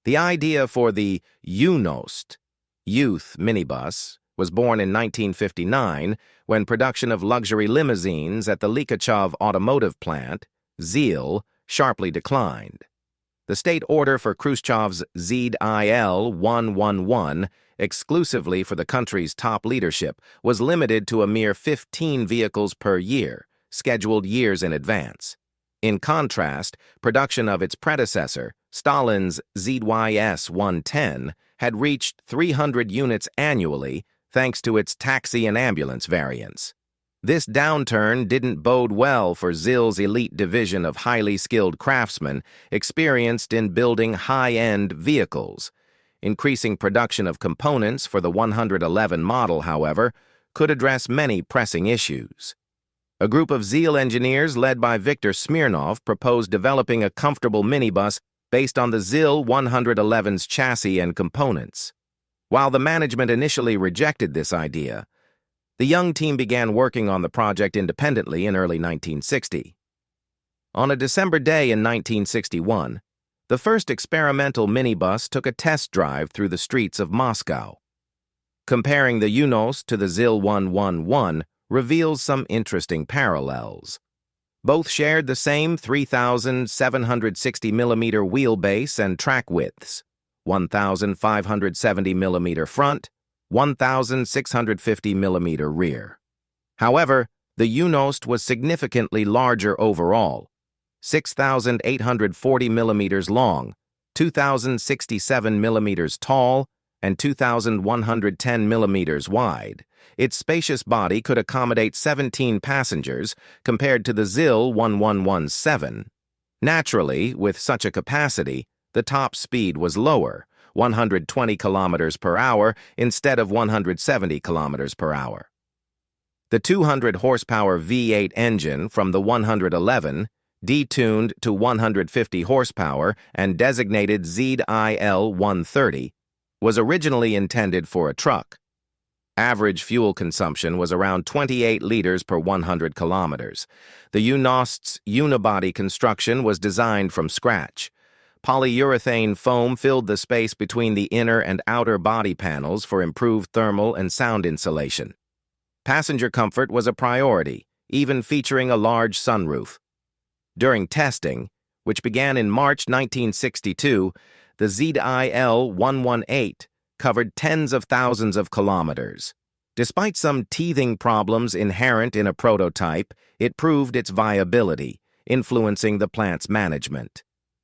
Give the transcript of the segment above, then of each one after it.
The idea for the Yunost youth minibus was born in 1959 when production of luxury limousines at the Likhachov automotive plant, ZiL, sharply declined. The state order for Khrushchev's ZiL-111, exclusively for the country's top leadership, was limited to a mere 15 vehicles per year, scheduled years in advance. In contrast, production of its predecessor, Stalin's ZiL-110, had reached 300 units annually thanks to its taxi and ambulance variants. This downturn didn't bode well for ZiL's elite division of highly skilled craftsmen experienced in building high-end vehicles. Increasing production of components for the 111 model, however, could address many pressing issues. A group of ZiL engineers led by Viktor Smirnov proposed developing a comfortable minibus based on the ZiL-111's chassis and components. While the management initially rejected this idea, the young team began working on the project independently in early 1960. On a December day in 1961, the first experimental minibus took a test drive through the streets of Moscow. Comparing the Yunost to the ZiL-111 reveals some interesting parallels. Both shared the same 3,760mm wheelbase and track widths, 1,570mm front, 1,650mm rear. However, the Yunost was significantly larger overall, 6,840mm long, 2,067mm tall, and 2,110mm wide. Its spacious body could accommodate 17 passengers compared to the ZiL-1117. Naturally, with such a capacity, the top speed was lower, 120 kilometers per hour instead of 170 kilometers per hour. The 200 horsepower V8 engine from the 111, detuned to 150 horsepower and designated ZiL-130, was originally intended for a truck. Average fuel consumption was around 28 liters per 100 kilometers. The Yunost's unibody construction was designed from scratch. Polyurethane foam filled the space between the inner and outer body panels for improved thermal and sound insulation. Passenger comfort was a priority, even featuring a large sunroof. During testing, which began in March 1962, the ZiL-118 covered tens of thousands of kilometers. Despite some teething problems inherent in a prototype, it proved its viability, influencing the plant's management.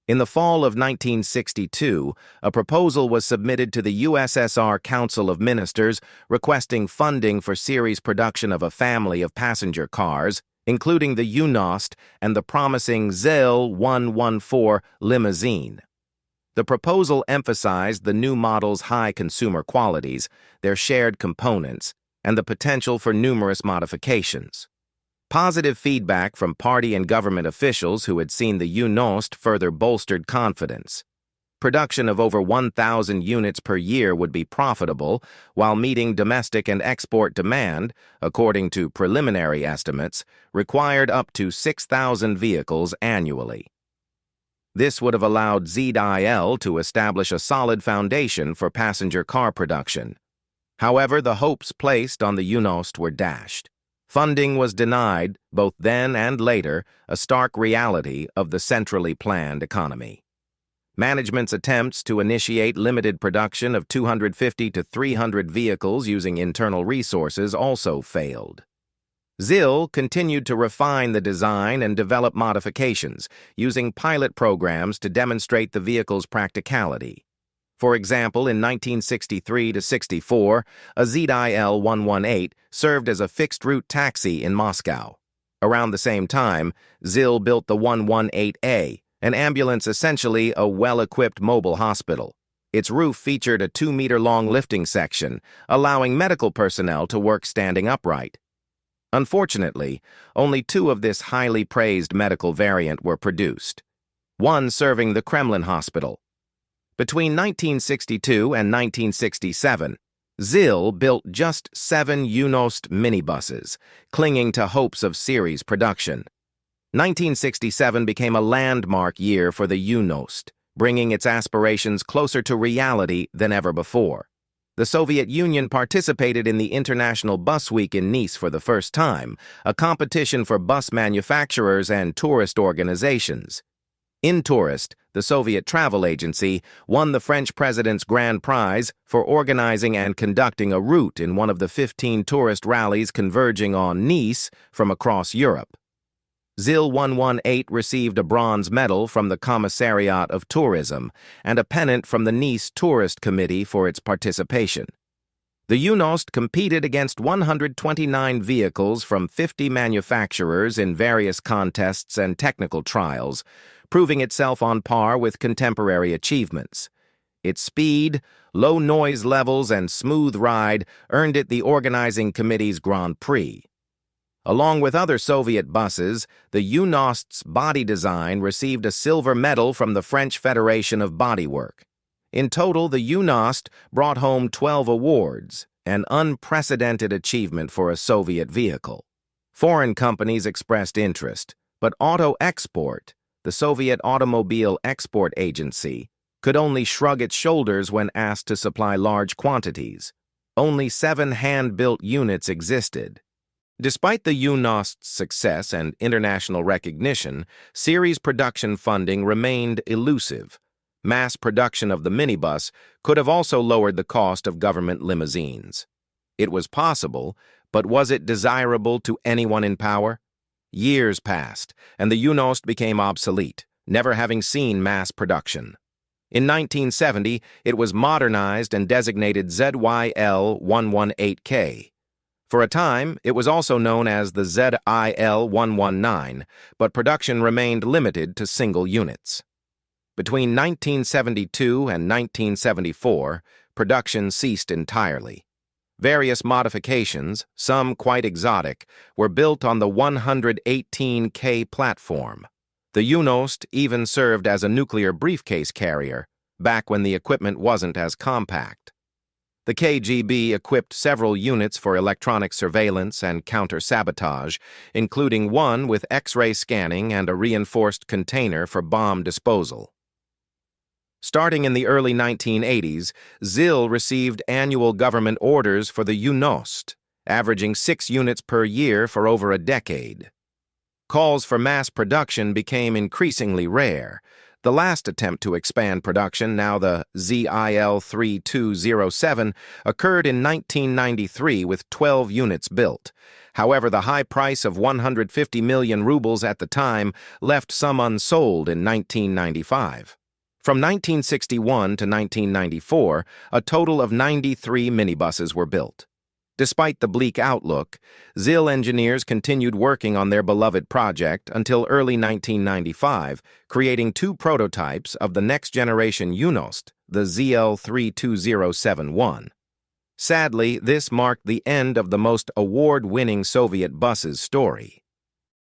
In the fall of 1962, a proposal was submitted to the USSR Council of Ministers requesting funding for series production of a family of passenger cars, including the Yunost and the promising ZiL-114 limousine. The proposal emphasized the new model's high consumer qualities, their shared components, and the potential for numerous modifications. Positive feedback from party and government officials who had seen the Yunost further bolstered confidence. Production of over 1,000 units per year would be profitable, while meeting domestic and export demand, according to preliminary estimates, required up to 6,000 vehicles annually. This would have allowed ZiL to establish a solid foundation for passenger car production. However, the hopes placed on the Yunost were dashed. Funding was denied, both then and later, a stark reality of the centrally planned economy. Management's attempts to initiate limited production of 250 to 300 vehicles using internal resources also failed. ZiL continued to refine the design and develop modifications, using pilot programs to demonstrate the vehicle's practicality. For example, in 1963 to 64, a ZiL-118 served as a fixed-route taxi in Moscow. Around the same time, ZiL built the 118A, an ambulance essentially a well-equipped mobile hospital. Its roof featured a 2-meter-long lifting section, allowing medical personnel to work standing upright. Unfortunately, only 2 of this highly praised medical variant were produced, one serving the Kremlin hospital. Between 1962 and 1967, ZiL built just 7 Yunost minibuses, clinging to hopes of series production. 1967 became a landmark year for the Yunost. bringing its aspirations closer to reality than ever before. The Soviet Union participated in the International Bus Week in Nice for the first time, a competition for bus manufacturers and tourist organizations. Intourist, the Soviet travel agency, won the French president's grand prize for organizing and conducting a route in one of the 15 tourist rallies converging on Nice from across Europe. ZiL-118 received a bronze medal from the Commissariat of Tourism and a pennant from the Nice Tourist Committee for its participation. The Yunost competed against 129 vehicles from 50 manufacturers in various contests and technical trials, proving itself on par with contemporary achievements. Its speed, low noise levels, and smooth ride earned it the organizing committee's Grand Prix. Along with other Soviet buses, the Yunost's body design received a silver medal from the French Federation of Bodywork. In total, the Yunost brought home 12 awards, an unprecedented achievement for a Soviet vehicle. Foreign companies expressed interest, but Auto Export, the Soviet Automobile Export Agency, could only shrug its shoulders when asked to supply large quantities. Only 7 hand-built units existed. Despite the Yunost's success and international recognition, series production funding remained elusive. Mass production of the minibus could have also lowered the cost of government limousines. It was possible, but was it desirable to anyone in power? Years passed, and the Yunost became obsolete, never having seen mass production. In 1970, it was modernized and designated ZiL-118K. For a time, it was also known as the ZiL-119, but production remained limited to single units. Between 1972 and 1974, production ceased entirely. Various modifications, some quite exotic, were built on the 118K platform. The Yunost even served as a nuclear briefcase carrier, back when the equipment wasn't as compact. The KGB equipped several units for electronic surveillance and counter-sabotage, including one with X-ray scanning and a reinforced container for bomb disposal. Starting in the early 1980s, ZiL received annual government orders for the Yunost, averaging 6 units per year for over a decade. Calls for mass production became increasingly rare. The last attempt to expand production, now the ZiL-3207, occurred in 1993 with 12 units built. However, the high price of 150 million rubles at the time left some unsold in 1995. From 1961 to 1994, a total of 93 minibuses were built. Despite the bleak outlook, ZiL engineers continued working on their beloved project until early 1995, creating 2 prototypes of the next-generation Yunost, the ZiL-32071. Sadly, this marked the end of the most award-winning Soviet bus's story.